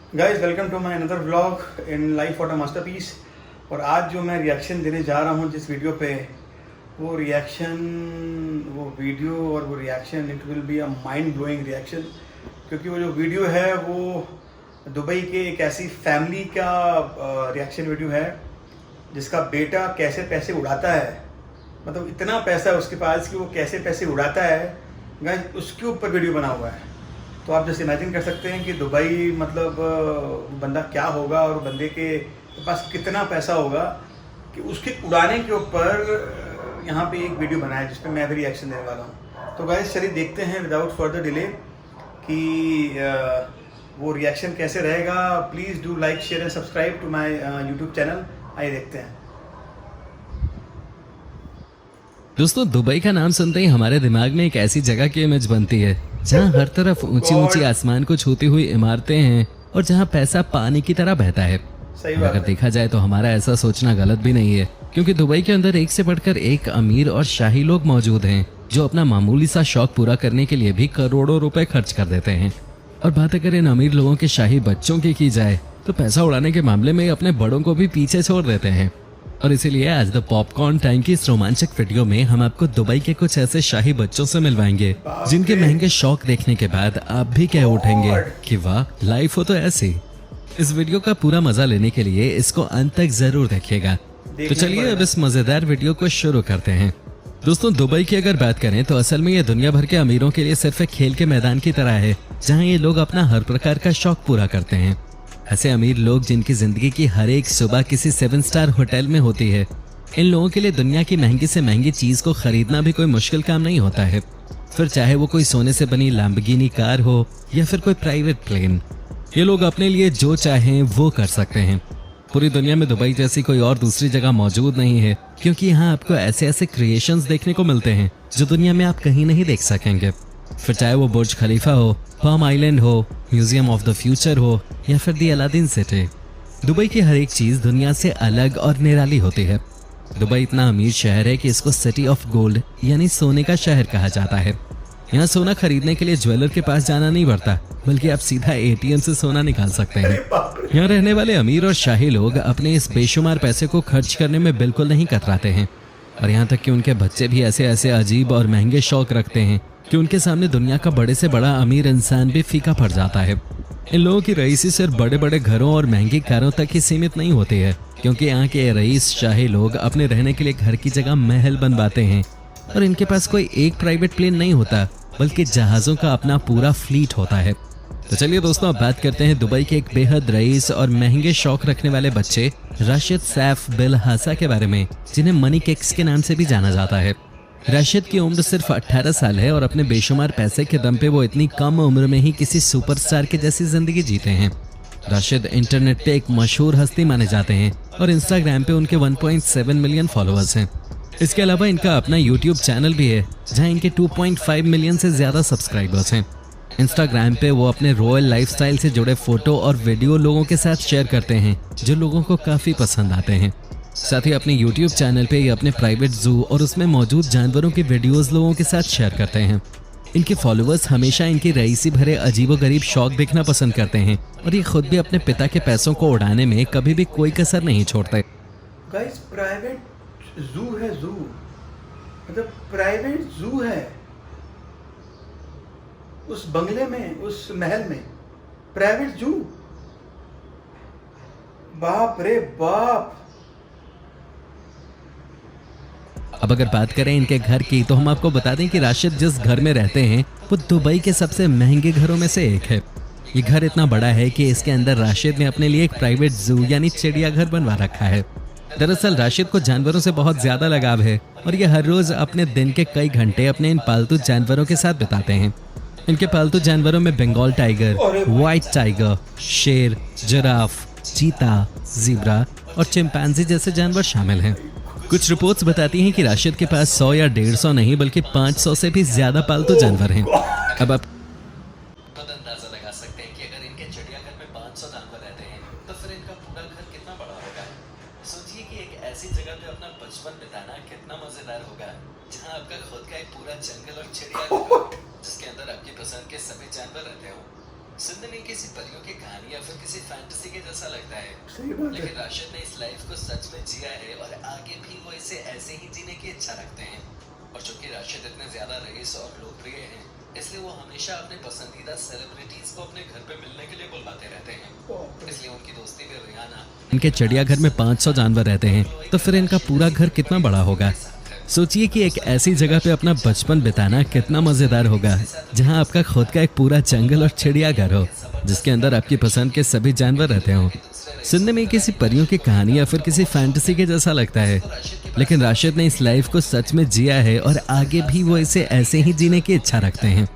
Guys welcome to my another vlog in life of a masterpiece. और आज जो मैं रिएक्शन देने जा रहा हूँ जिस वीडियो पे, वो रिएक्शन, वो वीडियो और वो reaction, it will be a mind blowing reaction. क्योंकि वो जो वीडियो है वो दुबई के एक ऐसी फैमिली का रिएक्शन वीडियो है जिसका बेटा कैसे पैसे उड़ाता है। मतलब इतना पैसा है उसके पास कि वो कैसे पैसे उड़ाता है गाइस, उसके ऊपर वीडियो बना हुआ है। तो आप जैसे इमेजिन कर सकते हैं कि दुबई मतलब बंदा क्या होगा और बंदे के पास कितना पैसा होगा कि उसके उड़ाने के ऊपर यहाँ पे एक वीडियो बना है जिसपे मैं भी रिएक्शन देने वाला हूँ। तो गाइस चलिए देखते हैं विदाउट फर्दर डिले कि वो रिएक्शन कैसे रहेगा। Please do like share and subscribe to my YouTube channel. आइए देखते हैं। दोस्तों, दुबई का नाम सुनते ही हमारे दिमाग में एक ऐसी जगह की इमेज बनती है जहां हर तरफ ऊंची ऊंची आसमान को छूती हुई इमारतें हैं और जहां पैसा पानी की तरह बहता है। सही और बात अगर है। देखा जाए तो हमारा ऐसा सोचना गलत भी नहीं है, क्योंकि दुबई के अंदर एक से बढ़कर एक अमीर और शाही लोग मौजूद हैं जो अपना मामूली सा शौक पूरा करने के लिए भी करोड़ों रुपए खर्च कर देते हैं। और बात अगर इन अमीर लोगों के शाही बच्चों की जाए तो पैसा उड़ाने के मामले में अपने बड़ों को भी पीछे छोड़ देते हैं। और इसीलिए आज द पॉपकॉर्न टाइम की इस रोमांचक वीडियो में हम आपको दुबई के कुछ ऐसे शाही बच्चों से मिलवाएंगे जिनके महंगे शौक देखने के बाद आप भी कह उठेंगे कि वाह, लाइफ हो तो ऐसी। इस वीडियो का पूरा मजा लेने के लिए इसको अंत तक जरूर देखिएगा। तो चलिए अब इस मजेदार वीडियो को शुरू करते हैं। दोस्तों, दुबई की अगर बात करें तो असल में ये दुनिया भर के अमीरों के लिए सिर्फ एक खेल के मैदान की तरह है जहाँ ये लोग अपना हर प्रकार का शौक पूरा करते हैं। ऐसे अमीर लोग जिनकी जिंदगी की हर एक सुबह किसी 7 स्टार होटल में होती है, इन लोगों के लिए दुनिया की महंगी से महंगी चीज को खरीदना भी कोई मुश्किल काम नहीं होता है। फिर चाहे वो कोई सोने से बनी लैम्बोर्गिनी कार हो या फिर कोई प्राइवेट प्लेन, ये लोग अपने लिए जो चाहें वो कर सकते हैं। पूरी दुनिया में दुबई जैसी कोई और दूसरी जगह मौजूद नहीं है, क्योंकि यहाँ आपको ऐसे ऐसे क्रिएशंस देखने को मिलते हैं जो दुनिया में आप कहीं नहीं देख सकेंगे। फिर चाहे वो बुर्ज खलीफा हो, पाम आइलैंड हो, म्यूजियम ऑफ द फ्यूचर हो या फिर दी अलादीन सिटी, दुबई की हर एक चीज दुनिया से अलग और निराली होती है। दुबई इतना अमीर शहर है कि इसको सिटी ऑफ गोल्ड यानी सोने का शहर कहा जाता है। यहाँ सोना खरीदने के लिए ज्वेलर के पास जाना नहीं पड़ता, बल्कि आप सीधा एटीएम से सोना निकाल सकते हैं। यहाँ रहने वाले अमीर और शाही लोग अपने इस बेशुमार पैसे को खर्च करने में बिल्कुल नहीं कतराते हैं। और यहाँ तक कि उनके बच्चे भी ऐसे ऐसे अजीब और महंगे शौक रखते हैं कि उनके सामने दुनिया का बड़े से बड़ा अमीर इंसान भी फीका पड़ जाता है। इन लोगों की रईसी सिर्फ बड़े बड़े घरों और महंगी कारों तक ही सीमित नहीं होती है, क्योंकि यहाँ के रईस शाही लोग अपने रहने के लिए घर की जगह महल बनवाते हैं। और इनके पास कोई एक प्राइवेट प्लेन नहीं होता, बल्कि जहाजों का अपना पूरा फ्लीट होता है। तो चलिए दोस्तों, अब बात करते हैं दुबई के एक बेहद रईस और महंगे शौक रखने वाले बच्चे राशिद सैफ बिल हासा के बारे में, जिन्हें मनी केक्स के नाम से भी जाना जाता है। राशिद की उम्र सिर्फ 18 साल है और अपने बेशुमार पैसे के दम पे वो इतनी कम उम्र में ही किसी सुपरस्टार की जैसी जिंदगी जीते हैं। राशिद इंटरनेट पे एक मशहूर हस्ती माने जाते हैं और इंस्टाग्राम पे उनके 1.7 मिलियन फॉलोअर्स हैं। इसके अलावा इनका अपना यूट्यूब चैनल भी है जहां इनके 2.5 मिलियन से ज्यादा सब्सक्राइबर्स हैं। इंस्टाग्राम पे वो अपने रॉयल लाइफस्टाइल से जुड़े फोटो और वीडियो लोगों के साथ शेयर करते हैं जो लोगों को काफी पसंद आते हैं। साथ ही अपने YouTube चैनल पे ये अपने प्राइवेट जू और उसमें मौजूद जानवरों की वीडियोस लोगों के साथ शेयर करते हैं। इनके फॉलोअर्स हमेशा इनकी रईसी भरे अजीबोगरीब शौक देखना पसंद करते हैं और ये खुद भी अपने पिता के पैसों को उड़ाने में कभी भी कोई कसर नहीं छोड़ते। गाइस प्राइवेट जू है, जू मतलब प्राइवेट जू है उस बंगले में, उस महल में प्राइवेट जू। बाप रे बाप। अब अगर बात करें इनके घर की, तो हम आपको बता दें कि राशिद जिस घर में रहते हैं वो दुबई के सबसे महंगे घरों में से एक है। ये घर इतना बड़ा है कि इसके अंदर राशिद ने अपने लिए एक प्राइवेट जू यानी चिड़ियाघर बनवा रखा है। दरअसल राशिद को जानवरों से बहुत ज्यादा लगाव है और ये हर रोज अपने दिन के कई घंटे अपने इन पालतू जानवरों के साथ बिताते हैं। इनके पालतू जानवरों में बंगाल टाइगर, व्हाइट टाइगर, शेर, जिराफ, चीता, ज़ीब्रा और चिंपैंजी जैसे जानवर शामिल हैं। कुछ रिपोर्ट्स बताती हैं कि राशिद के पास 100 या 150 नहीं बल्कि 500 से भी ज्यादा पालतू जानवर हैं। अब आप खुद अंदाजा लगा सकते हैं कि अगर इनके चिड़ियाघर में 500 जानवर रहते हैं तो फिर इनका पूरा घर कितना बड़ा होगा। सोचिए कि एक ऐसी जगह पे अपना बचपन बिताना कितना मजेदार होगा, जहां आपका खुद का एक पूरा जंगल और चिड़ियाघर हो, जिसके अंदर आपकी पसंद के सभी जानवर रहते हो। सुनने में किसी परियों की कहानी या फिर किसी फैंटेसी के जैसा लगता है, सही बात है। लेकिन राशिद ने इस लाइफ को सच में जिया है और आगे भी वो इसे ऐसे ही जीने की इच्छा रखते हैं। और चूंकि राशिद इतने ज्यादा रईस और लोकप्रिय हैं, इसलिए वो हमेशा अपने पसंदीदा सेलिब्रिटीज को अपने घर पे मिलने के लिए बुलवाते रहते हैं। इसलिए उनकी दोस्ती में रियाना, इनके चिड़ियाघर में 500 जानवर रहते हैं, तो फिर इनका पूरा घर कितना बड़ा होगा। सोचिए कि एक ऐसी जगह पे अपना बचपन बिताना कितना मजेदार होगा, जहां आपका खुद का एक पूरा जंगल और चिड़ियाघर हो, जिसके अंदर आपकी पसंद के सभी जानवर रहते हो। सुनने में किसी परियों की कहानी या फिर किसी फैंटेसी के जैसा लगता है, लेकिन राशिद ने इस लाइफ को सच में जिया है और आगे भी वो इसे ऐसे ही जीने की इच्छा रखते हैं।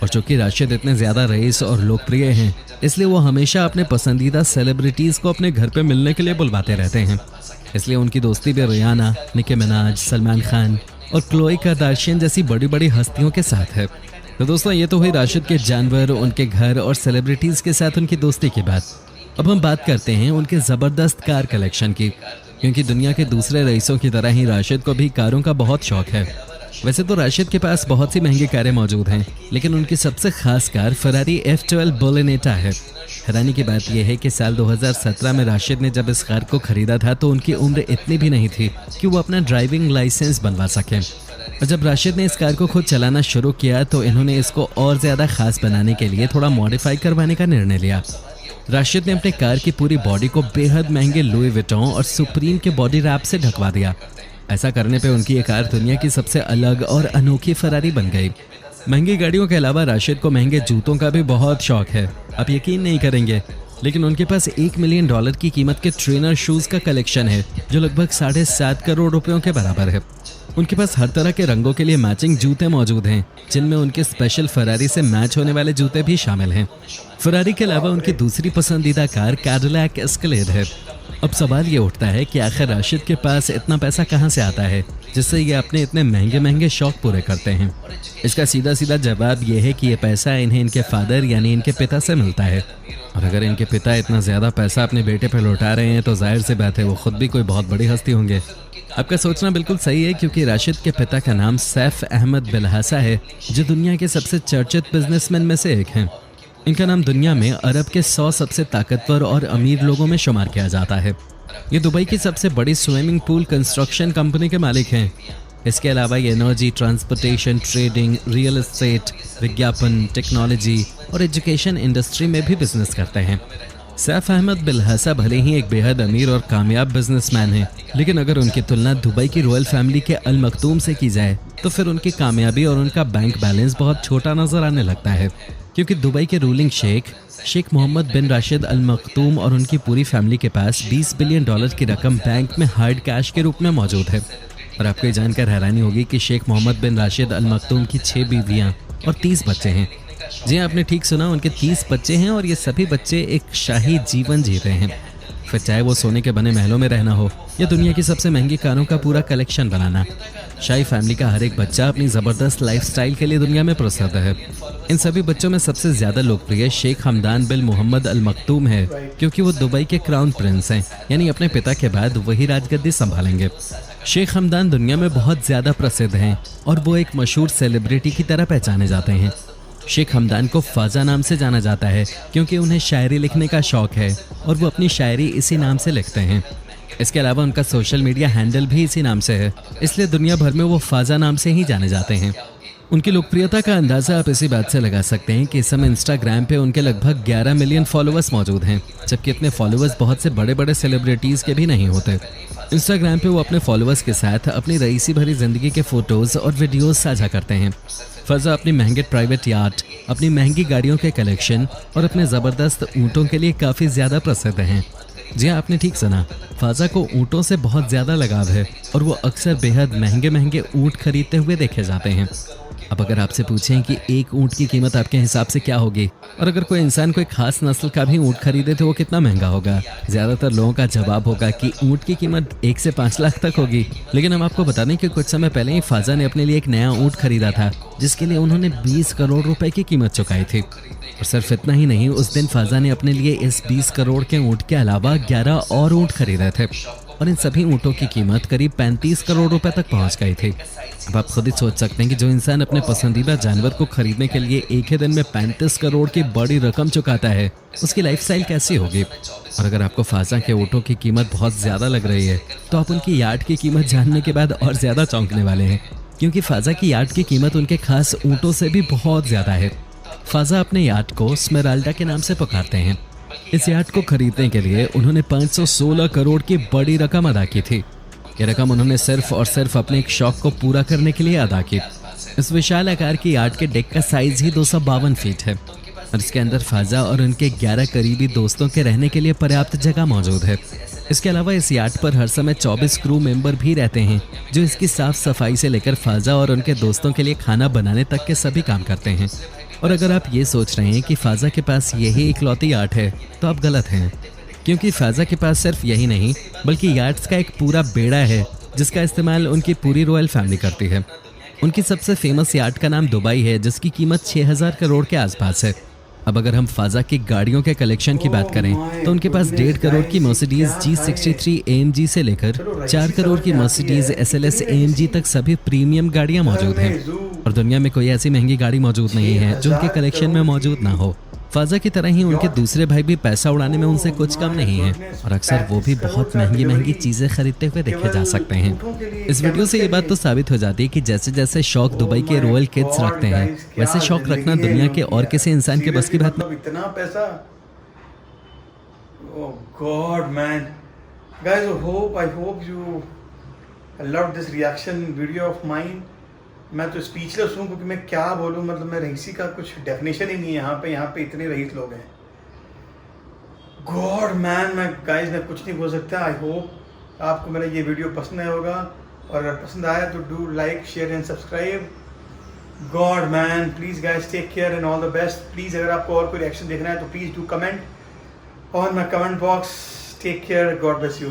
और चूंकि राशिद इतने ज्यादा रईस और लोकप्रिय हैं, इसलिए वो हमेशा अपने पसंदीदा सेलिब्रिटीज को अपने घर पे मिलने के लिए बुलवाते रहते हैं। इसलिए उनकी दोस्ती भी रियाना, निकी मिनाज, सलमान खान और क्लोई कार्दाशियन जैसी बड़ी बड़ी हस्तियों के साथ है। तो दोस्तों, ये तो हुई राशिद के जानवर, उनके घर और सेलिब्रिटीज के साथ उनकी दोस्ती की बात। अब हम बात करते हैं उनके जबरदस्त कार कलेक्शन की, क्योंकि दुनिया के दूसरे रईसों की तरह ही राशिद को भी कारों का बहुत शौक है। वैसे तो राशिद के पास बहुत सी महंगी कारें मौजूद हैं, लेकिन उनकी सबसे खास कार फरारी F12 बोलेनेटा है। हैरानी की बात यह है कि साल 2017 में राशिद ने जब इस कार को खरीदा था तो उनकी उम्र इतनी भी नहीं थी कि वो अपना ड्राइविंग लाइसेंस बनवा सकें। और जब राशिद ने इस कार को खुद चलाना शुरू किया तो इन्होंने इसको और ज़्यादा खास बनाने के लिए थोड़ा मॉडिफाई करवाने का निर्णय लिया। राशिद ने अपने कार की पूरी बॉडी को बेहद महंगे लुई विटॉन और सुप्रीम के बॉडी रैप से ढकवा दिया। ऐसा करने पे उनकी ये कार दुनिया की सबसे अलग और अनोखी फरारी बन गई। महंगी गाड़ियों के अलावा राशिद को महंगे जूतों का भी बहुत शौक है। आप यकीन नहीं करेंगे, लेकिन उनके पास $1 मिलियन की कीमत के ट्रेनर शूज का कलेक्शन है, जो लगभग 7.5 करोड़ रुपयों के बराबर है। उनके पास हर तरह के रंगों के लिए मैचिंग जूते मौजूद हैं, जिनमें उनके स्पेशल फरारी से मैच होने वाले जूते भी शामिल हैं। फरारी के अलावा उनकी दूसरी पसंदीदा कार कैडिलैक एस्केलेड है। अब सवाल ये उठता है कि आखिर राशिद के पास इतना पैसा कहाँ से आता है जिससे ये अपने इतने महंगे महंगे शौक पूरे करते हैं। इसका सीधा सीधा जवाब ये है कि ये पैसा इन्हें इनके फादर यानी इनके पिता से मिलता है। और अगर इनके पिता इतना ज़्यादा पैसा अपने बेटे पर लौटा रहे हैं तो जाहिर सी बात है वो खुद भी कोई बहुत बड़ी हस्ती होंगे। आपका सोचना बिल्कुल सही है, क्योंकि राशिद के पिता का नाम सैफ अहमद बिलहासा है, जो दुनिया के सबसे चर्चित बिजनेसमैन में से एक हैं। इनका नाम दुनिया में अरब के 100 सबसे ताकतवर और अमीर लोगों में शुमार किया जाता है। ये दुबई की सबसे बड़ी स्विमिंग पूल कंस्ट्रक्शन कंपनी के मालिक हैं। इसके अलावा ये energy, transportation, trading, real estate, विज्ञापन, टेक्नोलॉजी और एजुकेशन इंडस्ट्री में भी बिजनेस करते हैं। सैफ अहमद बिलहासा भले ही एक बेहद अमीर और कामयाब बिजनेसमैन हैं, लेकिन अगर उनकी तुलना दुबई की रॉयल फैमिली के अल मखतूम से की जाए तो फिर उनकी कामयाबी और उनका बैंक बैलेंस बहुत छोटा नजर आने लगता है। क्योंकि दुबई के रूलिंग शेख मोहम्मद बिन राशिद अल मखतूम और उनकी पूरी फैमिली के पास $20 बिलियन की रकम बैंक में हार्ड कैश के रूप में मौजूद है। और आपको ये जानकर हैरानी होगी कि शेख मोहम्मद बिन राशिद अल मखतूम की 6 बीवियां और 30 बच्चे हैं। जी आपने ठीक सुना, उनके 30 बच्चे हैं और ये सभी बच्चे एक शाही जीवन जी रहे हैं। फिर चाहे वो सोने के बने महलों में रहना हो या दुनिया की सबसे महंगी कारों का पूरा कलेक्शन बनाना, शाही फैमिली का हर एक बच्चा अपनी ज़बरदस्त लाइफस्टाइल के लिए दुनिया में प्रसिद्ध है। इन सभी बच्चों में सबसे ज़्यादा लोकप्रिय शेख हमदान बिन मोहम्मद अल मखतूम है, क्योंकि वो दुबई के क्राउन प्रिंस हैं, यानी अपने पिता के बाद वही राजगद्दी संभालेंगे। शेख हमदान दुनिया में बहुत ज़्यादा प्रसिद्ध हैं और वो एक मशहूर सेलिब्रिटी की तरह पहचाने जाते हैं। शेख हमदान को फ़ाज़ा नाम से जाना जाता है, क्योंकि उन्हें शायरी लिखने का शौक़ है और वो अपनी शायरी इसी नाम से लिखते हैं। इसके अलावा उनका सोशल मीडिया हैंडल भी इसी नाम से है, इसलिए दुनिया भर में वो फ़ाज़ा नाम से ही जाने जाते हैं। उनकी लोकप्रियता का अंदाज़ा आप इसी बात से लगा सकते हैं कि इस समय इंस्टाग्राम पे उनके लगभग 11 मिलियन फॉलोअर्स मौजूद हैं, जबकि इतने फॉलोअर्स बहुत से बड़े बड़े सेलिब्रिटीज़ के भी नहीं होते। इंस्टाग्राम पे वो अपने फॉलोअर्स के साथ अपनी रईसी भरी ज़िंदगी के फ़ोटोज़ और वीडियोज़ साझा करते हैं। फ़ाज़ा अपनी महंगे प्राइवेट याट, अपनी महंगी गाड़ियों के कलेक्शन और अपने ज़बरदस्त ऊँटों के लिए काफ़ी ज़्यादा प्रसिद्ध हैं। जी हाँ, आपने ठीक सुना, फ़ाज़ा को ऊँटों से बहुत ज़्यादा लगाव है और वो अक्सर बेहद महंगे महंगे ऊँट खरीदते हुए देखे जाते हैं। अब अगर आपसे पूछें कि एक ऊँट की कीमत आपके हिसाब से क्या होगी, और अगर कोई इंसान कोई खास नस्ल का भी ऊँट खरीदे तो वो कितना महंगा होगा, ज़्यादातर लोगों का जवाब होगा कि ऊँट की कीमत 1 से 5 लाख तक होगी। लेकिन हम आपको बता दें कि कुछ समय पहले ही फ़ाज़ा ने अपने लिए एक नया ऊँट खरीदा था, जिसके लिए उन्होंने 20 करोड़ रुपए की कीमत चुकाई थी। और सिर्फ इतना ही नहीं, उस दिन फ़ाज़ा ने अपने लिए इस 20 करोड़ के ऊँट के अलावा 11 और ऊँट खरीदे थे। और इन सभी ऊँटों की कीमत करीब 35 करोड़ रुपए तक पहुंच गई थी। अब आप खुद ही सोच सकते हैं कि जो इंसान अपने पसंदीदा जानवर को खरीदने के लिए एक ही दिन में 35 करोड़ की बड़ी रकम चुकाता है, उसकी लाइफस्टाइल कैसी होगी। और अगर आपको फाजा के ऊँटों की कीमत बहुत ज़्यादा लग रही है तो आप उनकी यार्ड की कीमत जानने के बाद और ज़्यादा चौंकने वाले हैं, क्योंकि फाजा की यार्ड की कीमत उनके खास ऊँटों से भी बहुत ज़्यादा है। फाजा अपने यार्ड को स्मेराल्डा के नाम से पुकारते हैं। इस यार्ड को खरीदने के लिए उन्होंने 516 करोड़ की बड़ी रकम अदा की थी। ये रकम उन्होंने सिर्फ और सिर्फ अपने एक शौक को पूरा करने के लिए अदा की। इस विशाल आकार की यार्ड के डेक का साइज ही 252 फीट है और इसके अंदर फाजा और उनके 11 करीबी दोस्तों के रहने के लिए पर्याप्त जगह मौजूद है। इसके अलावा इस यार्ड पर हर समय 24 क्रू मेंबर भी रहते हैं जो इसकी साफ सफाई से लेकर फाजा और उनके दोस्तों के लिए खाना बनाने तक के सभी काम करते हैं। और अगर आप ये सोच रहे हैं कि फाजा के पास यही इकलौती यार्ड है तो आप गलत हैं, क्योंकि फाजा के पास सिर्फ यही नहीं बल्कि यार्ड्स का एक पूरा बेड़ा है जिसका इस्तेमाल उनकी पूरी रॉयल फैमिली करती है। उनकी सबसे फेमस यार्ड का नाम दुबई है जिसकी कीमत 6000 करोड़ के आसपास है। अब अगर हम फाजा की गाड़ियों के कलेक्शन की बात करें तो उनके पास 1.5 करोड़ की मर्सिडीज G63 AMG से लेकर 4 करोड़ की मर्सिडीज SLS AMG तक सभी प्रीमियम गाड़ियां मौजूद हैं और दुनिया में कोई ऐसी महंगी गाड़ी मौजूद नहीं है जो उनके कलेक्शन में मौजूद ना हो। फाजा की तरह ही उनके दूसरे भाई भी पैसा उड़ाने में उनसे कुछ कम नहीं है और अक्सर वो भी बहुत महंगी महंगी चीजें खरीदते हुए देखे जा सकते हैं। इस वीडियो से ये बात तो साबित हो जाती है कि जैसे जैसे शौक दुबई के रॉयल किड्स रखते हैं वैसे शौक रखना दुनिया के और किसी इंसान के बस की बात नहीं। इतना पैसा, oh God man, guys I hope you love this reaction video of mine. मैं तो स्पीचलेस हूँ क्योंकि मैं क्या बोलूँ, मतलब मैं रईसी का कुछ डेफिनेशन ही नहीं है यहाँ पे इतने रईस लोग हैं। गॉड मैन, मैं कुछ नहीं बोल सकता। आई होप आपको मेरा ये वीडियो पसंद आया होगा और अगर पसंद आया तो do like share and subscribe. God man, please guys take care and all the best. Please अगर आपको और कोई रिएक्शन देखना है तो please do comment on my comment box. Take care, God bless you.